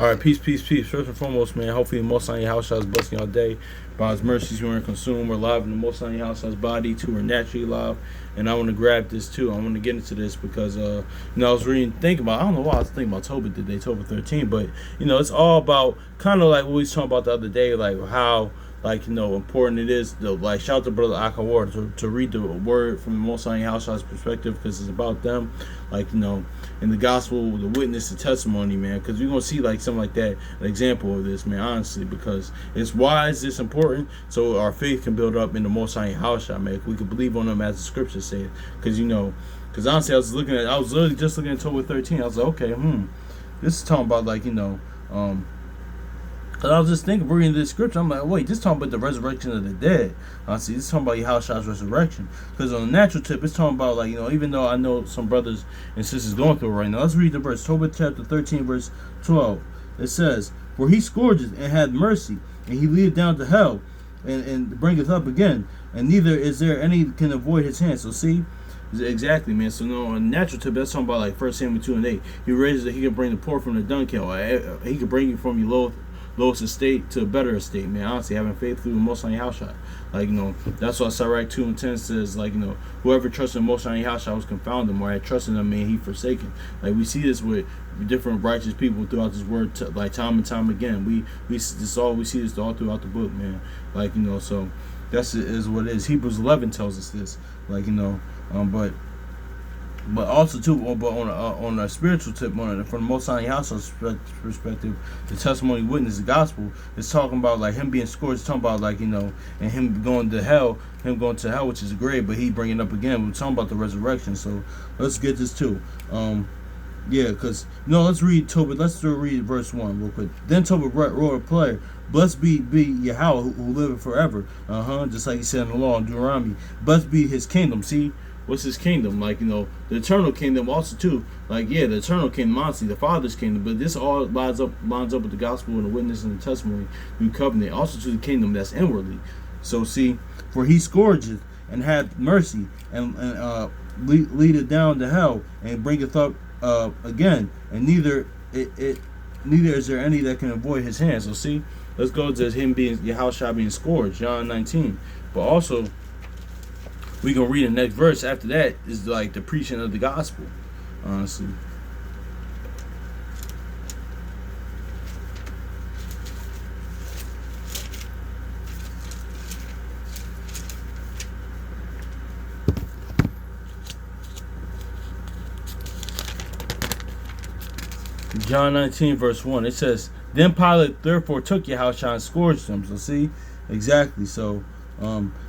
All right, peace, peace, peace. First and foremost, man, hopefully the Most High your house is blessing y'all day. By His mercies, we are consumed. We're alive in the Most High your house has body, too. We're naturally alive. And I want to grab this, too. I want to get into this because, I was thinking about, I don't know why I was thinking about Tobit today, Tobit 13. But, it's all about kind of like what we was talking about the other day, like how, important it is to, shout out to Brother Akawar to read the word from the Most High House's perspective because it's about them, in the gospel, the witness, the testimony, man, because we're going to see, something like that, an example of this, man, honestly, because it's why is this important? So our faith can build up in the Most High House, man. We can believe on them as the scriptures say, because, because honestly, I was literally just looking at Tobit 13, I was like, okay, this is talking about, Cause I was just thinking, reading this scripture, I'm like, wait, this talking about the resurrection of the dead. See, this talking about Yahushua's resurrection. Because on the natural tip, it's talking about, even though I know some brothers and sisters going through it right now. Let's read the verse. Tobit chapter 13, verse 12. It says, for he scourges and had mercy, and he leadeth down to hell, and bringeth up again. And neither is there any can avoid his hand. So see, exactly, man. So no, on natural tip, that's talking about 1 Samuel 2 and 8. He raises that he can bring the poor from the dunghill. He can bring you from your lowest estate to a better estate, man. Honestly, having faith through the Most High house shot. That's why Sirach 2 and 10 says, whoever trusts in the Most High house shot was confounded, or had trust in him, man, he forsaken. We see this with different righteous people throughout this word, time and time again. We see this all throughout the book, man. So that's is what it is. Hebrews 11 tells us this, but also too, but on a spiritual tip, from the Most High House's perspective, the testimony witness, the gospel, is talking about him being scourged. It's talking about and him going to hell, which is great, but he bringing up again. We're talking about the resurrection. So let's get this too. Because let's read Tobit. Let's read verse 1 real quick. Then Tobit wrote a prayer. Blessed be Yahweh who liveth forever. Just like he said in the law in Deuteronomy. Blessed be his kingdom. See. What's his kingdom? The eternal kingdom also too. The eternal kingdom, honestly, the Father's kingdom. But this all lines up with the gospel and the witness and the testimony, new covenant. Also to the kingdom that's inwardly. So see, for he scourgeth and hath mercy and leadeth down to hell and bringeth up again. And neither is there any that can avoid his hand. So see, let's go to him being Yahushua being scourged, John 19. But also, we gonna read the next verse. After that is the preaching of the gospel, honestly. John 19 verse 1. It says, then Pilate therefore took Yahushua and scourged him. So see, exactly. So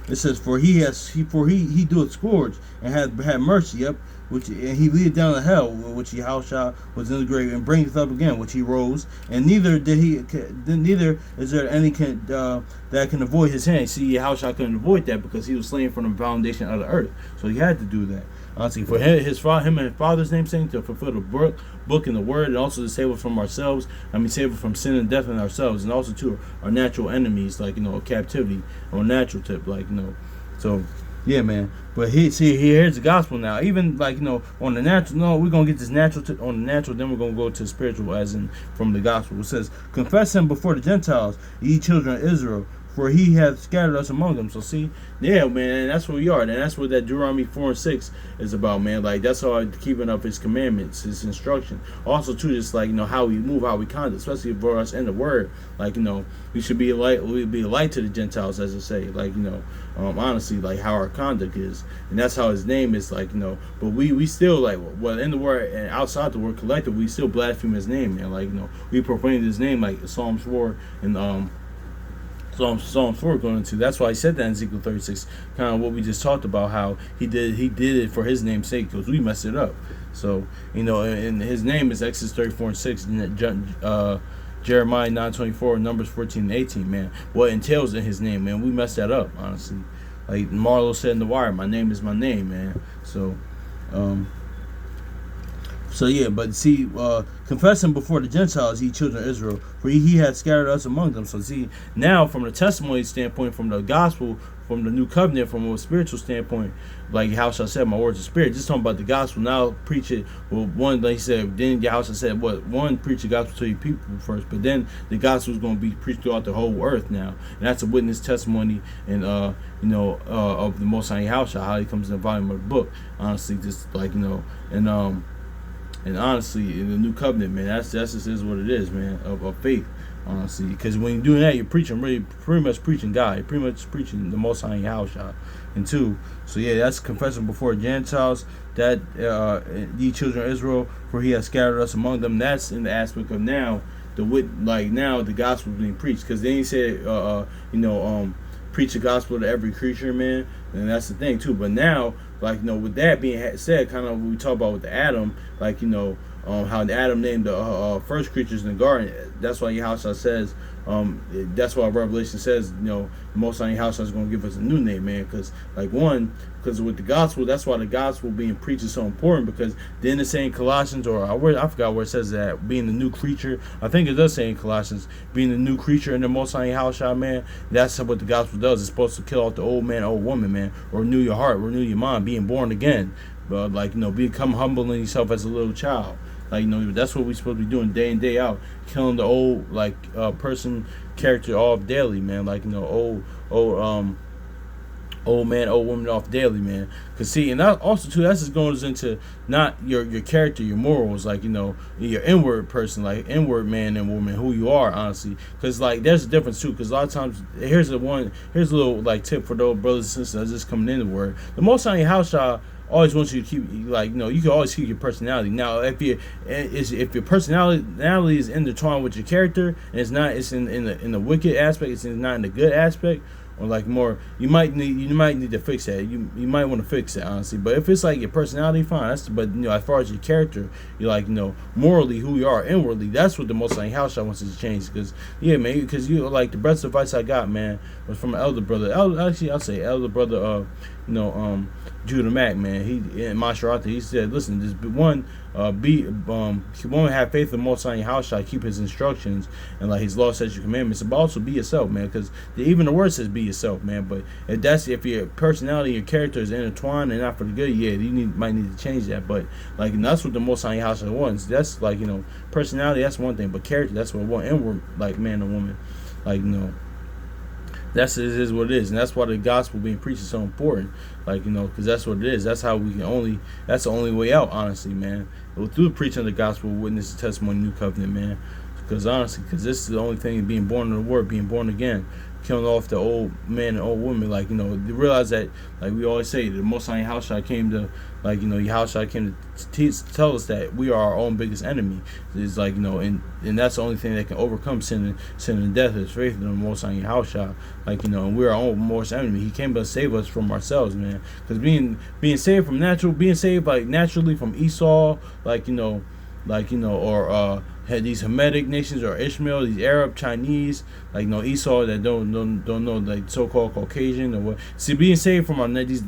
it says, for he doeth scourge and had mercy, and he leadeth down to hell, which Yahushua was in the grave, and bringeth up again, which he rose, and neither is there any that can avoid his hand. See, Yahushua couldn't avoid that because he was slain from the foundation of the earth, so he had to do that. Honestly, for him and his Father's name saying to fulfill the book and the word, and also to save us from ourselves. Save us from sin and death in ourselves, and also to our natural enemies, captivity on natural tip, So, yeah, man. But here's the gospel now. Even on the natural, no, we're gonna get this natural on the natural, then we're gonna go to the spiritual, as in from the gospel. It says, confess him before the Gentiles, ye children of Israel, for he hath scattered us among them. So see, yeah, man, that's where we are. And that's what that Deuteronomy 4 and 6 is about, man. That's all keeping up his commandments, his instruction. Also, too, just how we move, how we conduct, especially for us in the word. We should be a light. We be a light to the Gentiles, as it say. Honestly, how our conduct is, and that's how his name is. But we still in the word and outside the word collective, we still blaspheme his name, man. We profane his name, Psalms 4 and Psalms 4 going into. That's why he said that in Ezekiel 36, kind of what we just talked about, how he did it for his name's sake, because we messed it up. So, and his name is Exodus 34 and 6, Jeremiah 9:24, Numbers 14 and 18, man. What entails in his name, man. We messed that up, honestly. Marlo said in The Wire, my name is my name, man. So So yeah, but see, confessing before the Gentiles, ye children of Israel, for he had scattered us among them. So see, now from the testimony standpoint, from the gospel, from the new covenant, from a spiritual standpoint, like how shall I say, my words of spirit. Just talking about the gospel. Now preach it. Well, one, like he said, then Yahusha said, what? One, preach the gospel to your people first, but then the gospel is going to be preached throughout the whole earth now, and that's a witness testimony and of the Most High Yahusha, how he comes in the volume of the book. Honestly, just like and honestly, in the new covenant, man, that's just is what it is, man, of faith, honestly. Because when you're doing that, you're preaching, really, pretty much preaching God. You're pretty much preaching the Most High Yahusha. And two, so yeah, that's confessing before Gentiles that ye children of Israel, for he has scattered us among them. That's in the aspect of now, now the gospel is being preached. Because then he said, preach the gospel to every creature, man. And that's the thing too. But now, with that being said, kind of what we talk about with the Adam, how Adam named the first creatures in the garden. That's why Yahusha says, that's why Revelation says, the Most High Yahusha is going to give us a new name, man. Because because with the gospel, that's why the gospel being preached is so important. Because then it's saying Colossians, or I forgot where it says that, being the new creature. I think it does say in Colossians, being the new creature in the Most High Yahusha, man. That's what the gospel does. It's supposed to kill off the old man, old woman, man, or renew your heart, renew your mind, being born again. But become humble in yourself as a little child. That's what we're supposed to be doing day in, day out, killing the old person character off daily, man. Old man, old woman off daily, man. Cause see, and that also too, that's just going into not your character, your morals, your inward person, inward man and woman, who you are, honestly. Cause there's a difference too. Cause a lot of times, here's a little tip for those brothers and sisters that's just coming in the word. The Most High Yahusha always wants you to keep you can always keep your personality. Now, if your personality is intertwined with your character, and it's in the wicked aspect, it's not in the good aspect, or more, you might need to fix that. You might want to fix it, honestly. But if it's your personality, fine. As far as your character, you're morally who you are inwardly. That's what the Most High Yahusha wants to change. Because yeah, man, because you the best advice I got, man, was from an elder brother. Actually, I'll say elder brother. Judah Mack, man. He in Masharata, he said, listen, just one, have faith in Most High Yahusha, keep his instructions and his law, statutes, commandments, but also be yourself, man. Because even the word says be yourself, man. But if your personality, your character is intertwined and not for the good, yeah, you might need to change that. But that's what the Most High Yahusha wants. That's personality, that's one thing, but character, that's what I want. Inward, man or woman, that's it is what it is, and that's why the gospel being preached is so important. Because that's what it is. That's how we can that's the only way out, honestly, man. Through the preaching of the gospel, witness the testimony, new covenant, man. Because honestly, this is the only thing, being born of the word, being born again, killing off the old man and old woman. They realize that, we always say, the Most High Yahusha came to, Yahusha came to tell us that we are our own biggest enemy. It's and that's the only thing that can overcome sin and death is faith in the Most High Yahusha. And we're our own worst enemy. He came to save us from ourselves, man. Because being saved from naturally from Esau, or had these Hamitic nations, or Ishmael, these Arab, Chinese, Esau that don't know, so-called Caucasian or what. See, being saved from these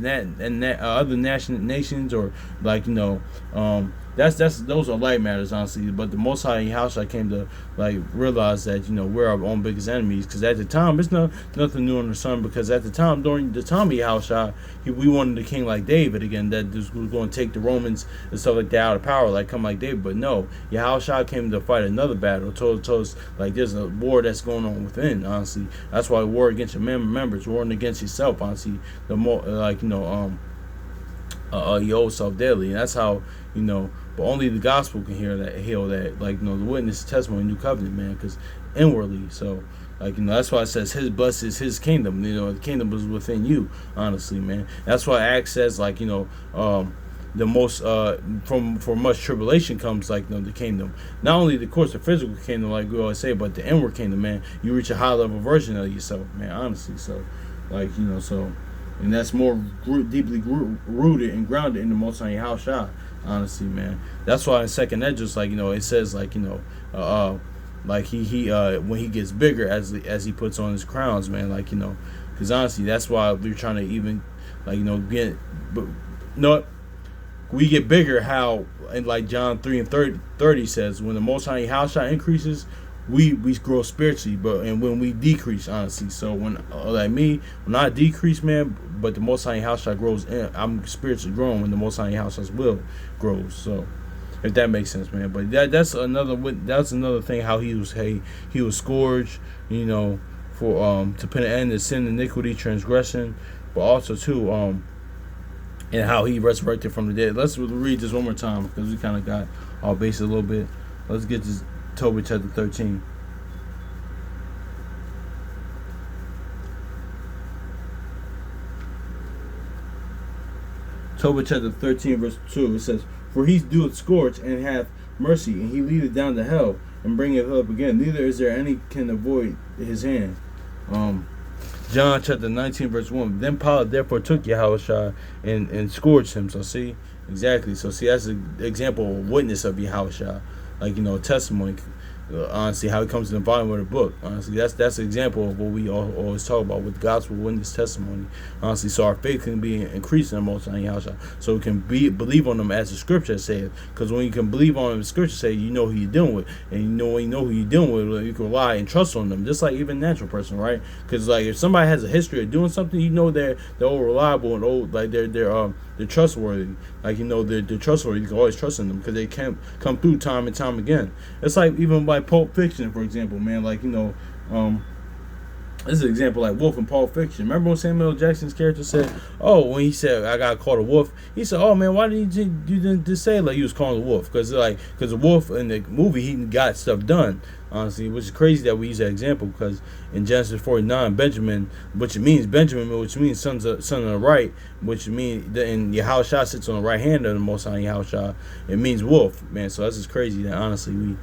other nations, or those are light matters, honestly. But the Most High Yahusha came to realize that we're our own biggest enemies. Because at the time, it's nothing new under the sun. Because at the time, during the time of Yahusha, we wanted a king like David again, that was going to take the Romans and stuff like that out of power, come like David. But no, Yahusha came to fight another battle. Told us there's a war that's going on within. Honestly, that's why war against your members, warring against yourself. Honestly, the more your old self daily, and that's how But only the gospel can heal that. The witness, testimony, new covenant, man. Because inwardly, so that's why it says his blessed is his kingdom. The kingdom is within you. Honestly, man. That's why Acts says the most from much tribulation comes the kingdom. Not only the course of physical kingdom, like we always say, but the inward kingdom, man. You reach a high level version of yourself, man. Honestly, so so. And that's more deeply rooted and grounded in the Most High Yahusha, honestly, man. That's why in second Esdras, it says he when he gets bigger as he puts on his crowns, man, because honestly, that's why we're trying to even but we get bigger. How, and like John 3 and 30 says, when the Most High Yahushua increases, we grow spiritually, but and when we decrease, honestly. So when like me, when I decrease, man, but the Most High Yahushua grows, I'm spiritually growing when the Most High Yahushua's will grows. So if that makes sense, man. But that's another thing, how he was scourged, for to put an end to sin, iniquity, transgression, but also too and how he resurrected from the dead. Let's read this one more time because we kind of got our base a little bit. Let's get this Tobit chapter 13. Tobit chapter 13 verse 2. It says, "For he doeth scourge and hath mercy, and he leadeth down to hell and bringeth up again. Neither is there any can avoid his hand." John chapter 19 verse 1. "Then Pilate therefore took Yahushua and scourged him." So see, exactly. So see, that's an example of witness of Yahushua, like testimony. Honestly, how it comes in the volume of the book. Honestly, that's an example of what we always talk about with gospel witness testimony. Honestly, so our faith can be increased in the Most High Yahushua, so we can believe on them as the scripture says. Because when you can believe on them, the scripture say, you know who you're dealing with, and when you know who you're dealing with, you can rely and trust on them, just like even a natural person, right? Because like if somebody has a history of doing something, they're all reliable and they're trustworthy. Like they're trustworthy. You can always trust in them because they can come through time and time again. It's like even like Pulp Fiction, for example, man. Like this is an example like Wolf in Pulp Fiction. Remember when Samuel L. Jackson's character said, "Oh, when he said I got called a wolf," he said, "Oh man, why didn't you didn't just say like he was calling a wolf?" Because the wolf in the movie he got stuff done. Honestly, which is crazy that we use that example because in Genesis 49, Benjamin, which means son of the right, which means and Yahushua sits on the right hand of the Most High Yahushua. It means wolf, man. So that's just crazy that honestly we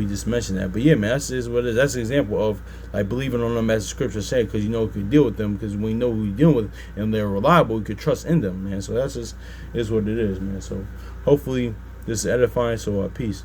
just mentioned that. But yeah, man, that's just what it is. That's an example of like believing on them as the scripture say, because you can deal with them because we know who you're dealing with and they're reliable. You can trust in them, man. So that's just is what it is, man. So hopefully this is edifying. So peace.